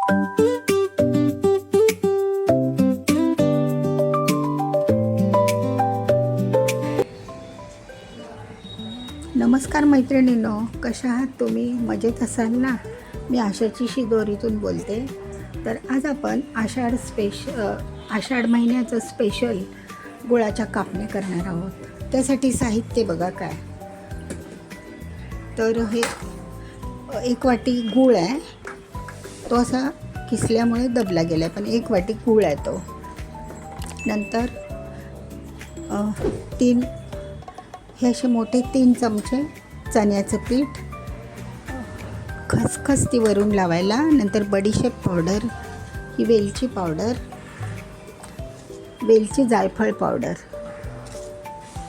नमस्कार मैत्रिणींनो, कशा आहात तुम्ही? मजेत असाल ना? मी आशाची शिदोरीतून बोलते. तर आज आपण आषाढ महिन्याचं स्पेशल गुळाच्या कापण्या करणार आहोत. त्यासाठी साहित्य बघा काय. तर हे 1 वाटी गूळ आहे. तो असा किसल्यामुळे दबला गेला आहे, पण 1 वाटी गूळ आहे तो. नंतर 3 हे असे मोठे 3 चमचे चण्याचं पीठ, खसखस ती वरून लावायला. नंतर बडीशेप पावडर, ही वेलची पावडर, वेलची जायफळ पावडर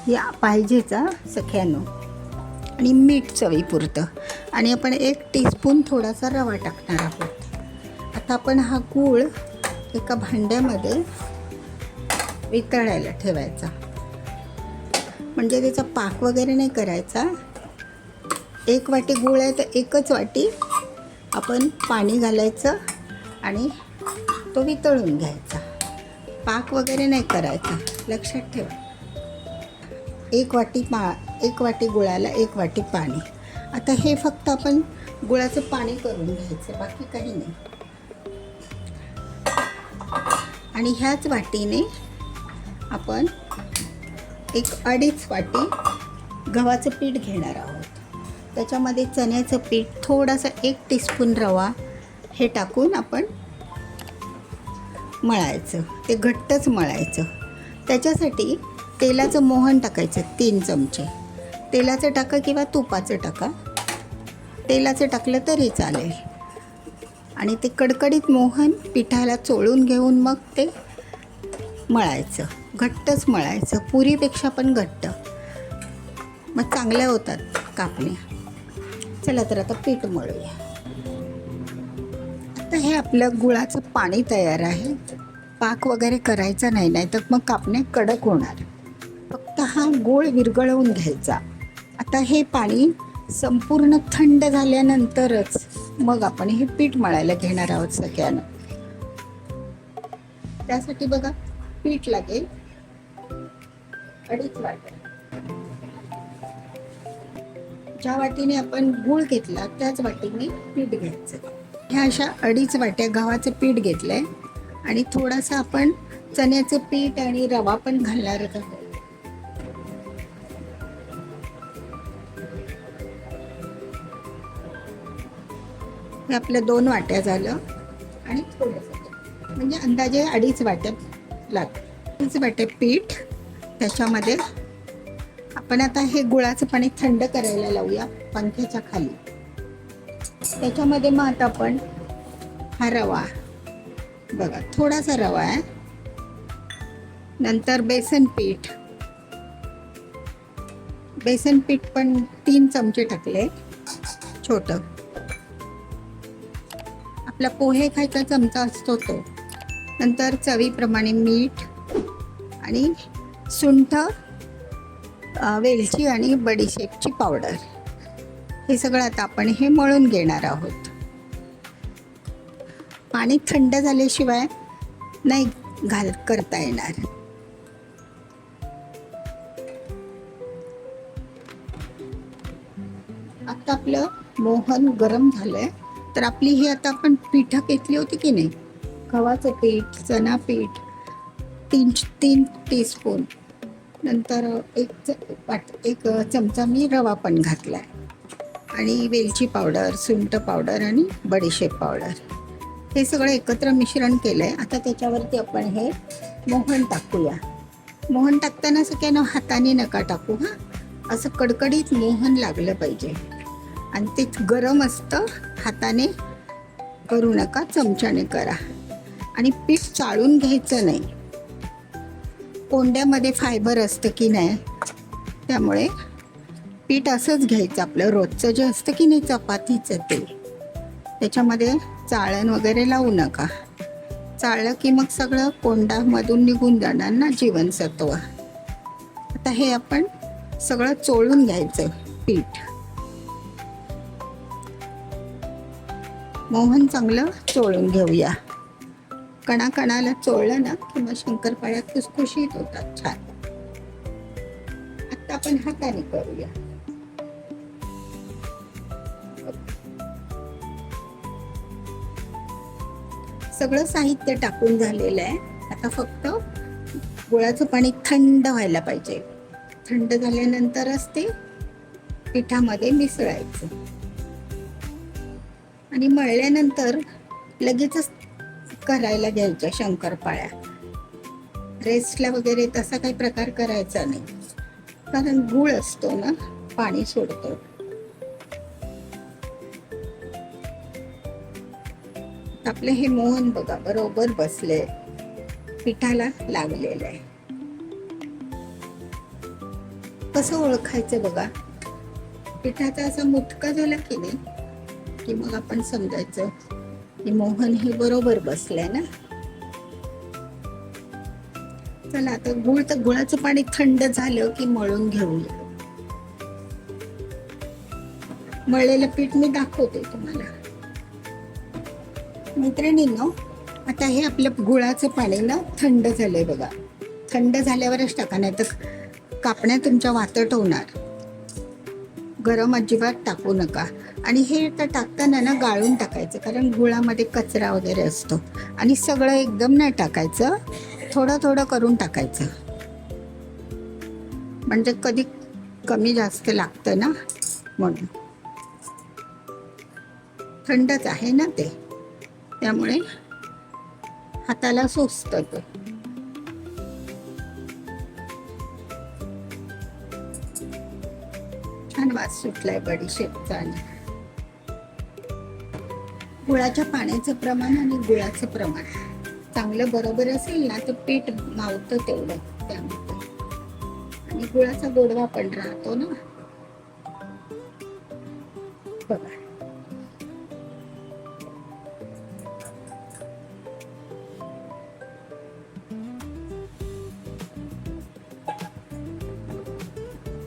या पाहिजेच सख्यानो, आणि मीठ चवीपुरतं. आणि आपण 1 टीस्पून थोडासा रवा टाकणार आहोत. आता आपण हा गूळ एका भांड्यामध्ये वितळायला ठेवायचा. म्हणजे त्याचा पाक वगैरे नाही करायचा. 1 वाटी गूळ आहे तर 1च वाटी आपण पाणी घालायचं आणि तो वितळून घ्यायचा. पाक वगैरे नाही करायचा, लक्षात ठेवा. 1 वाटी गुळाला 1 वाटी पाणी. आता हे फक्त आपण गुळाचं पाणी करून घ्यायचं, बाकी काही नाही. आणि ह्याच वाटीने आपण 1-2.5 वाटी गव्हाचं पीठ घेणार आहोत. त्याच्यामध्ये चण्याचं पीठ, थोडासा 1 टीस्पून रवा हे टाकून आपण मळायचं. ते घट्टच मळायचं. त्याच्यासाठी तेलाचं मोहन टाकायचं 3 चमचे. तेलाचं टाका किंवा तुपाचं टाका. तेलाचं टाकलं तरी चालेल. आणि ते कडकडीत मोहन पिठाला चोळून घेऊन मग ते मळायचं. घट्टच मळायचं, पुरीपेक्षा पण घट्ट. मग चांगल्या होतात कापण्या. चला तर आता पीठ मळूया. आता हे आपलं गुळाचं पाणी तयार आहे. पाक वगैरे करायचा नाही, नाही तर मग कापण्या कडक होणार. फक्त हा गूळ विरघळवून घ्यायचा. आता हे पाणी संपूर्ण थंड झाल्यानंतरच मग आपण हे पीठ मळायला घेणार आहोत सगळ्यांना. त्यासाठी बघा पीठ लागेल 2.5 वाटी. ज्या वाटीने आपण गूळ घेतला त्याच वाटीने पीठ घ्यायचं. ह्या अशा 2.5 वाट्या गव्हाचं पीठ घेतलंय आणि थोडासा आपण चण्याचं पीठ आणि रवा पण घालणारच आहोत. हे आपलं 2 वाट्या झालं आणि थोडंसं म्हणजे अंदाजे 2.5 वाट्या लागतं. 2.5 वाट्या पीठ. त्याच्यामध्ये आपण आता हे गुळाचं पाणी थंड करायला लावूया पंख्याच्या खाली. त्याच्यामध्ये मग आता आपण हा रवा बघा, थोडासा रवा आहे. नंतर बेसन पीठ पण 3 चमचे टाकले, छोटं. आपला पोहे खायचा चमचा असतो तो. नंतर चवीप्रमाणे मीठ आणि सुंठ, वेलची आणि बडीशेपची पावडर. हे सगळं आता आपण हे मळून घेणार आहोत. पाणी थंड झाल्याशिवाय नाही करता येणार. आता आपलं मोहन गरम झालंय. तर आपली ही आता आपण पिठं घेतली होती की नाही, गव्हाचं पीठ, चणा पीठ 3 टीस्पून. नंतर 1 चमचा मी रवा पण घातला आहे. आणि वेलची पावडर, सुंठ पावडर आणि बडीशेप पावडर. हे सगळं एकत्र मिश्रण केलं आहे. आता त्याच्यावरती आपण हे मोहन टाकूया. मोहन टाकताना सगळ्यांना हाताने नका टाकू. असं कडकडीत मोहन लागलं पाहिजे. आणि ते गरम असतं, हाताने करू नका, चमच्याने करा. आणि पीठ चाळून घ्यायचं नाही. कोंड्यामध्ये फायबर असतं की नाही, त्यामुळे पीठ असंच घ्यायचं. आपलं रोजचं जे असतं की नाही चपातीचं, ते त्याच्यामध्ये चाळण वगैरे लावू नका. चाळलं की मग सगळं कोंडामधून निघून जाणार ना जीवनसत्व. आता हे आपण सगळं चोळून घ्यायचं पीठ. मोहन चांगलं चोळून घेऊया. कणाकणाला चोळलं ना की मग शंकरपाळ्या खुसखुशीत होतात छान. आता आपण हाताने करूया. सगळं साहित्य टाकून झालेलं आहे. आता फक्त गुळाचं पाणी थंड व्हायला पाहिजे. थंड झाल्यानंतरच ते पिठामध्ये मिसळायचं आणि मळल्यानंतर लगेचच करायला घ्यायच्या शंकरपाळ्या. रेस्टला वगैरे तसा काही प्रकार करायचा नाही, कारण गुळ असतो ना, पाणी सोडतो. आपलं हे मोहन बघा बरोबर बसले, पिठाला लागलेलं आहे. कसं ओळखायचं बघा, पिठाचा असा मुटका झाला की नाही की मग आपण समजायचं की मोहन हे बरोबर बसलंय ना. चला आता गुळाचं पाणी थंड झालं की मळून घेऊया. मळलेलं पीठ मी दाखवते तुम्हाला. मैत्रिणींनो, आता हे आपलं गुळाचं पाणी ना थंड झालंय बघा. थंड झाल्यावरच टाका, नाही तर कापण्या तुमच्या वातट होणार. गरम अजिबात टाकू नका. आणि हे आता टाकताना ना गाळून टाकायचं, कारण गुळामध्ये कचरा वगैरे असतो. आणि सगळं एकदम नाही टाकायचं, थोडं थोडं करून टाकायचं, म्हणजे कधी कमी जास्त लागतं ना, म्हणून. थंडच आहे ना ते, त्यामुळे हाताला सोसतं ते. छान वास सुटलाय बडीशेपचा. आणि गुळाच्या पाण्याचं प्रमाण आणि गुळाचं प्रमाण चांगलं बरोबर असेल ना तर पीठ मावतं तेवढं त्यामध्ये, आणि गुळाचा गोडवा पण राहतो ना. बघा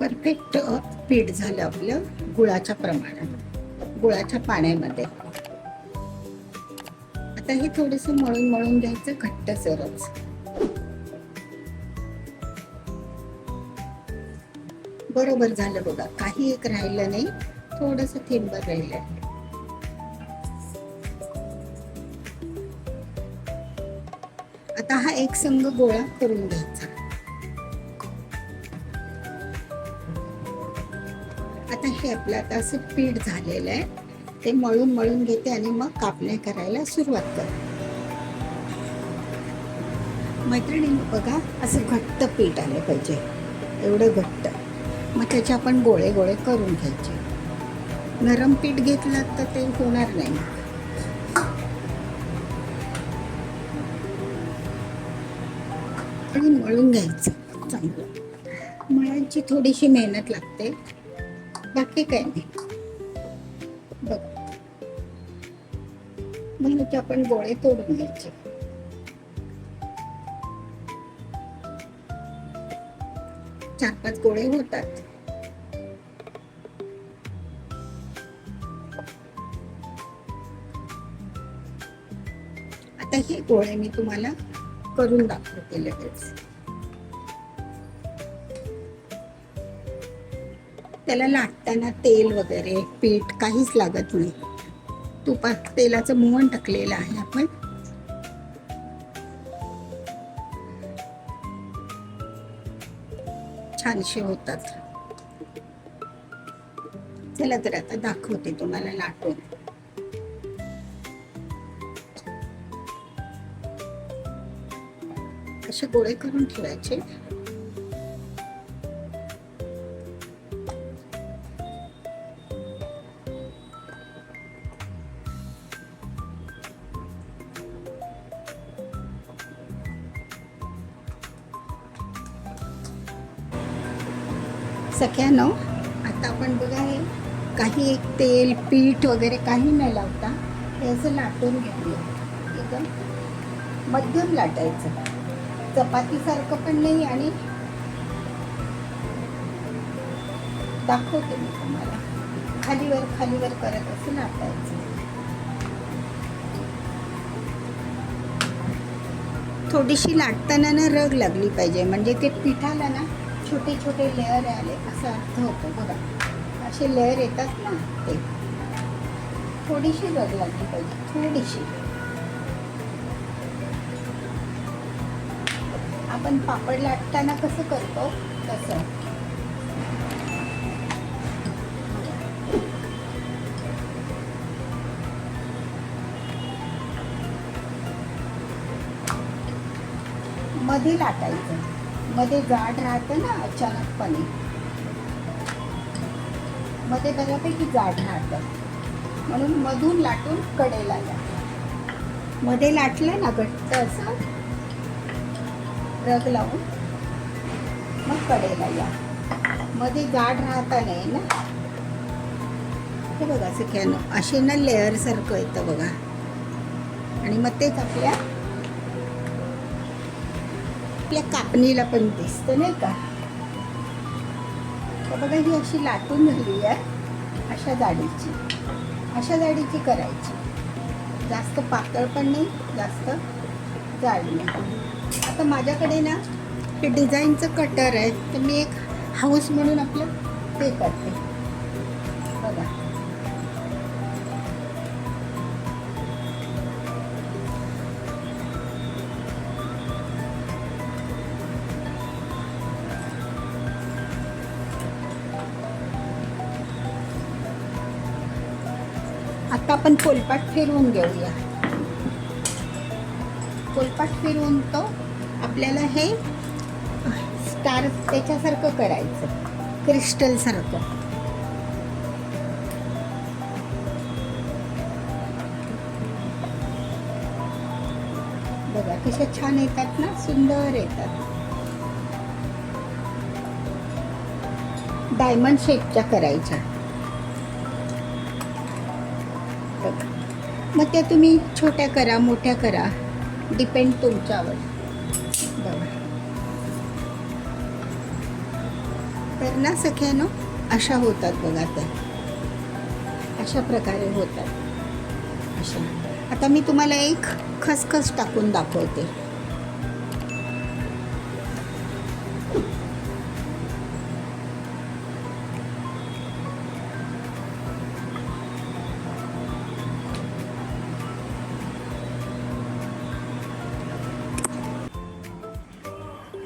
परफेक्ट पीठ झालं आपलं गुळाच्या प्रमाणात, गुळाच्या पाण्यामध्ये. आता हे थोडंसं मळून मळून घ्यायचं घट्टसरच. बरोबर झालं बघा, काही एक राहिलं नाही, थोडंसं थेंबर राहिलंय. आता हा एक संघ गोळा करून घ्यायचा. आता हे आपलं आता असं पीठ झालेलं आहे, ते मळून मळून घेते आणि मग कापण्या करायला सुरुवात करते. मैत्रिणींनो बघा, असं घट्ट पीठ आलं पाहिजे, एवढं घट्ट. मग त्याचे आपण गोळे गोळे करून घ्यायचे. नरम पीठ घेतलं तर ते होणार नाही. आणि मळून घ्यायचं चांगलं. मळायची थोडीशी मेहनत लागते, बाकी काय नाही. बघ, मग ते आपण गोळे तोडून घ्यायचे. चार पाच गोळे होतात. आता हे गोळे मी तुम्हाला करून दाखवते लगेच. त्याला लाटताना तेल वगैरे पीठ काहीच लागत नाही. तुपात तेलाचं मोहन टाकलेलं आहे आपण. छानसे होतात. चला तर आता दाखवते तुम्हाला लाटून. असे गोळे करून ठेवायचे. सख्यानो, आता आपण बघा हे काही एक तेल पीठ वगैरे काही न लावता हे असं लाटून घेऊया. एकदम मध्यम लाटायचं, चपातीसारखं पण नाही. आणि दाखवते मी तुम्हाला, खालीवर खालीवर करत असं लाटायचं. थोडीशी लाटताना ना रग लागली पाहिजे, म्हणजे ते पिठाला ना छोटे छोटे लेअर आले असा अर्थ होतो बघा. असे लेअर येतात ना, ते थोडीशी रग लागली पाहिजे, थोडीशी. आपण पापड लाटताना कसं करतो तसं. मध्ये लाटायचं, मध्ये जाड राहतं ना अचानकपणे, मध्ये बऱ्यापैकी जाड राहतं, म्हणून मधून लाटून कडेला या. मध्ये लाटलं ना घट्ट असं रग लावून, मग कडेला या. मध्ये जाड राहता नाही ना. हे बघा सगळ्यांना असे ना लेअर सारखं येतं बघा. आणि मग तेच आपल्या कापणीला पण दिसतं नाही का. तर बघा ही अशी लाटून झाली आहे, अशा जाडीची करायची. जास्त पातळ पण नाही, जास्त जाड नाही. आता माझ्याकडे ना हे डिझाईनचं कटर आहे, तर मी एक हाऊस म्हणून आपलं ते करते बघा. आता आपण पोलपाट फिरवून घेऊया. पोलपाट फिरवून तो आपल्याला हे स्टार त्याच्यासारखं करायचं, क्रिस्टल सारखं. बघा कशा छान येतात ना, सुंदर येतात. डायमंड शेपच्या करायच्या. मग त्या तुम्ही छोट्या करा, मोठ्या करा, डिपेंड तुमच्यावर. बघा तर ना सख्यानो अशा होतात बघा, त्या अशा प्रकारे होतात अशा. आता मी तुम्हाला एक खसखस टाकून दाखवते.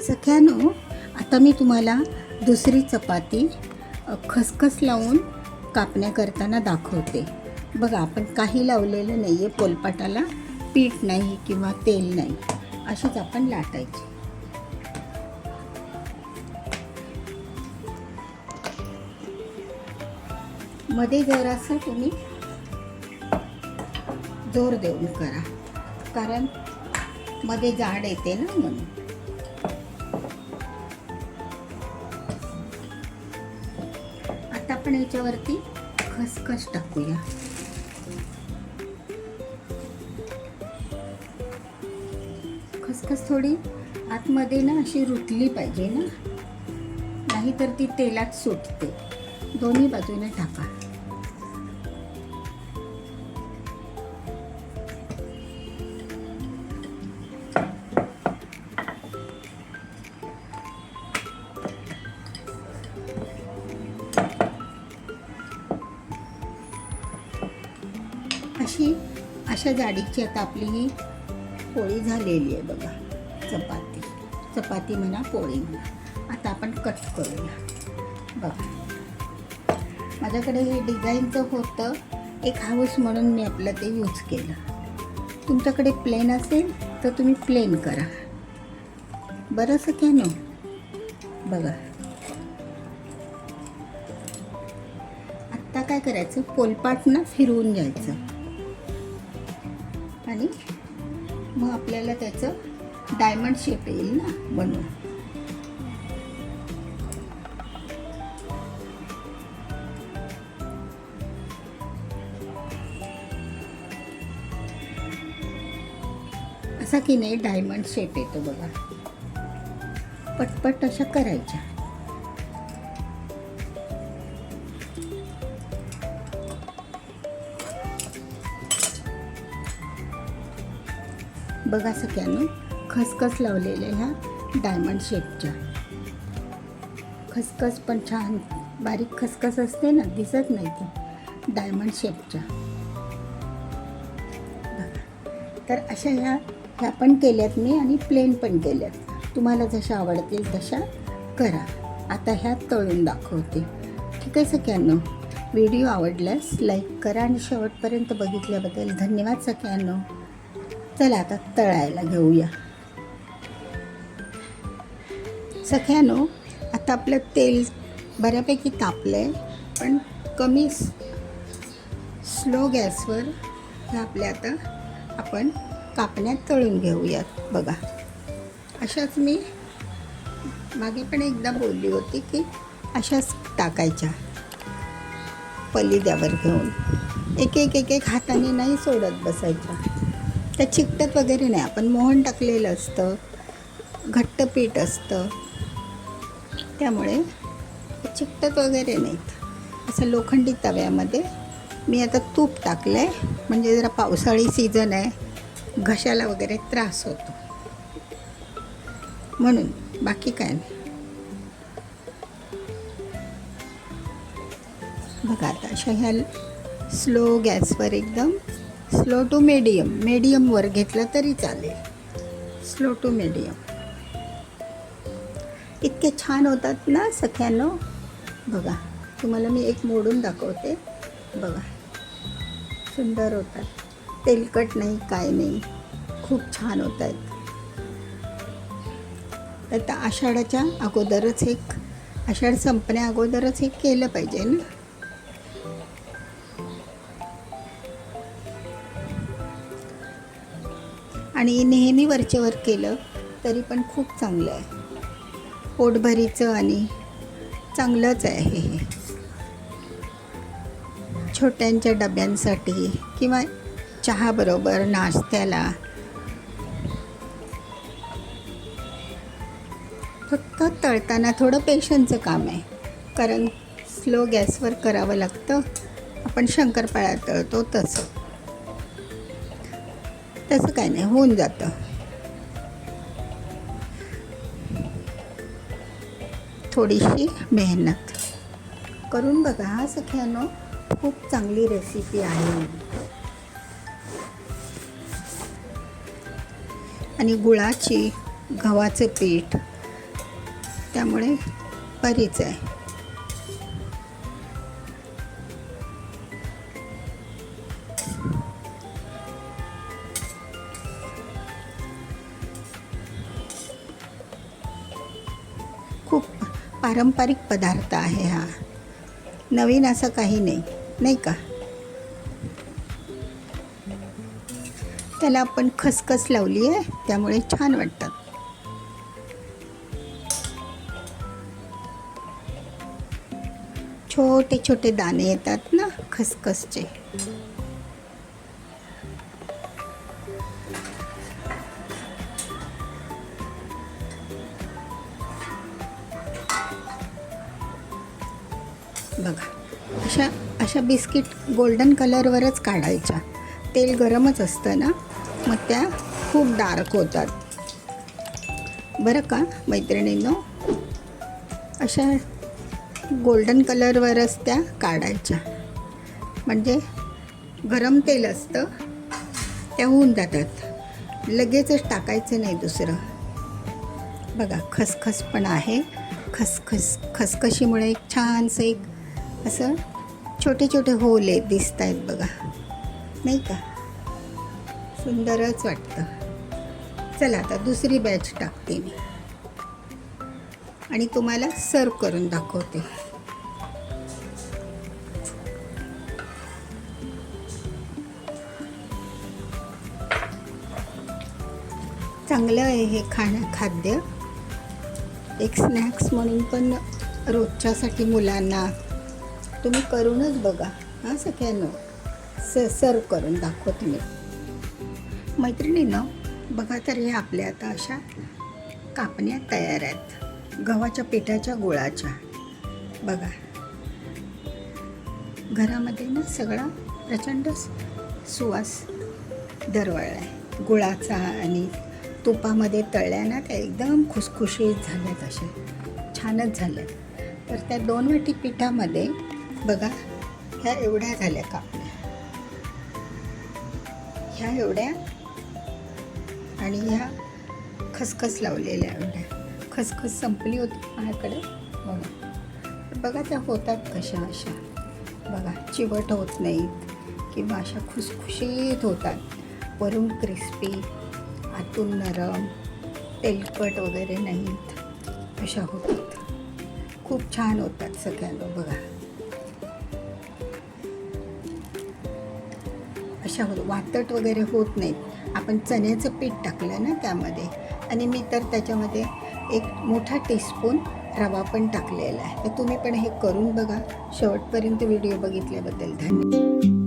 सख्यानो आता मी तुम्हाला दुसरी चपाती खसखस लावून कापण्या करताना दाखवते. बघा आपण काही लावलेलं नाही आहे, पोलपाटाला पीठ नाही किंवा तेल नाही, अशीच आपण लाटायची. मध्ये जरासं तुम्ही जोर देऊन करा, कारण मध्ये जाड येते ना म्हणून. आता आपण याच्यावरती खसखस टाकूया. खसखस थोडी आतमध्ये ना अशी रुतली पाहिजे ना, नाहीतर ती तेलात सुटते. दोन्ही बाजूने टाका. अशा जाडीची आता आपली ही पोळी झालेली आहे बघा. चपाती म्हणा, पोळी म्हणा. आता आपण कट करूया. बघा माझ्याकडे हे डिझाईनचं होतं एक हाऊस म्हणून मी आपलं ते यूज केलं. तुमच्याकडे प्लेन असेल तर तुम्ही प्लेन करा. बरंच क्या बघा. आत्ता काय करायचं, पोलपाट ना फिरवून घ्यायचं आणि मग आपल्याला त्याचं डायमंड शेप येईल ना बनवून. असा की नाही डायमंड शेप येतो बघा. पटपट अशा करायच्या. बघा सगळ्यांना खसखस लावलेल्या ह्या डायमंड शेपच्या. खसखस पण छान बारीक खसखस असते ना, दिसत नाही ती, डायमंड शेपच्या. तर अशा ह्या पण केल्यात मी आणि प्लेन पण केल्यात. तुम्हाला जशा आवडतील तशा करा. आता ह्या तळून दाखवते. ठीक आहे सगळ्यांनो, व्हिडिओ आवडल्यास लाईक करा आणि शेवटपर्यंत बघितल्याबद्दल धन्यवाद सगळ्यांनो. चला आता तळायला घेऊया. सगळ्यांनो, आता आपलं तेल बऱ्यापैकी तापलं आहे, पण कमी स्लो गॅसवर हे आपल्या आता आपण कापण्यात तळून घेऊयात. बघा, अशाच मी मागे पण एकदा बोलली होती की अशाच टाकायच्या पलिद्यावर घेऊन, एक एक हाताने नाही सोडत बसायच्या. त्या चिकटत वगैरे नाही. आपण मोहन टाकलेलं असतं, घट्ट पीठ असतं, त्यामुळे चिकटत वगैरे नाहीत. असं लोखंडी तव्यामध्ये मी आता तूप टाकलं आहे, म्हणजे जरा पावसाळी सीझन आहे, घशाला वगैरे त्रास होतो म्हणून, बाकी काय नाही. बघा आता अशा ह्या स्लो गॅसवर, एकदम स्लो टू मीडियमवर घेतलं तरी चालेल. Slow to medium. इतके छान होतात ना सगळ्यांनो. बघा, तुम्हाला मी एक मोडून दाखवते. बघा, सुंदर होतात, तेलकट नाही, काय नाही, खूप छान होत आहेत. आता आषाढाच्या अगोदरच आषाढ संपण्या अगोदरच हे केलं पाहिजे ना. आणि नेहमी वरचेवर केलं तरी पण खूप चांगलं आहे, पोटभरीचं आणि चांगलंच आहे हे. छोट्यांच्या डब्यांसाठी किंवा चहाबरोबर नाश्त्याला. फक्त तळताना थोडं पेशन्सचं काम आहे, कारण स्लो गॅसवर करावं लागतं. आपण शंकरपाळ्या तळतो तसं काय नाही, होऊन जातं. थोडीशी मेहनत करून बघा हा सगळ्यांनो, खूप चांगली रेसिपी आहे. आणि गुळाची, गव्हाचं पीठ, त्यामुळे बरीच आहे. खूप पारंपरिक पदार्थ आहे हा, नवीन असं काही नाही, नाही का. त्याला आपण खसखस लावली आहे, त्यामुळे छान वाटतात. छोटे छोटे दाणे येतात ना खसखसचे. बघा, अशा बिस्किट गोल्डन कलरवरच काढायच्या. तेल गरमच असतं ना, मग त्या खूप डार्क होतात बरं का मैत्रिणींनो. अशा गोल्डन कलरवरच त्या काढायच्या, म्हणजे गरम तेल असतं, त्या होऊन जातात. लगेचच टाकायचं नाही दुसरं. बघा, खसखस पण आहे. खसखशीमुळे एक छानसं एक असं छोटे छोटे होले दिसत आहेत बघा, नाही का. सुंदरच वाटतं. चला आता दुसरी बॅच टाकते मी आणि तुम्हाला सर्व करून दाखवते. चांगलं आहे हे खाद्य, एक स्नॅक्स म्हणून पण रोजच्यासाठी मुलांना तुम्ही करूनच बघा हां सगळ्यांना. सर्व करून दाखवते मी मैत्रिणींनो. बघा, तर हे आपल्या आता अशा कापण्या तयार आहेत गव्हाच्या पिठाच्या, गुळाच्या. बघा, घरामध्ये ना सगळा प्रचंड सुवास दरवळला आहे गुळाचा आणि तुपामध्ये तळल्या ना त्या एकदम खुसखुशीत झाल्यात, असे छानच झाल्यात. तर त्या 2 वाटी पिठामध्ये बघा ह्या एवढ्या झाल्या कापल्या, ह्या एवढ्या आणि ह्या खसखस लावलेल्या एवढ्या. खसखस संपली होती माझ्याकडे बघा. बघा त्या होतात कशा, अशा बघा चिवट होत नाहीत किंवा अशा खुसखुशीत होतात, वरून क्रिस्पी, आतून नरम, तेलकट वगैरे नाहीत, अशा होतात. खूप छान होतात सगळ्या बघा. अशा होत, वातट वगैरे होत नाहीत. आपण चण्याचं पीठ टाकलं ना त्यामध्ये, आणि मी तर त्याच्यामध्ये 1 मोठा टीस्पून रवा पण टाकलेला आहे. तर तुम्ही पण हे करून बघा. शेवटपर्यंत व्हिडिओ बघितल्याबद्दल धन्यवाद.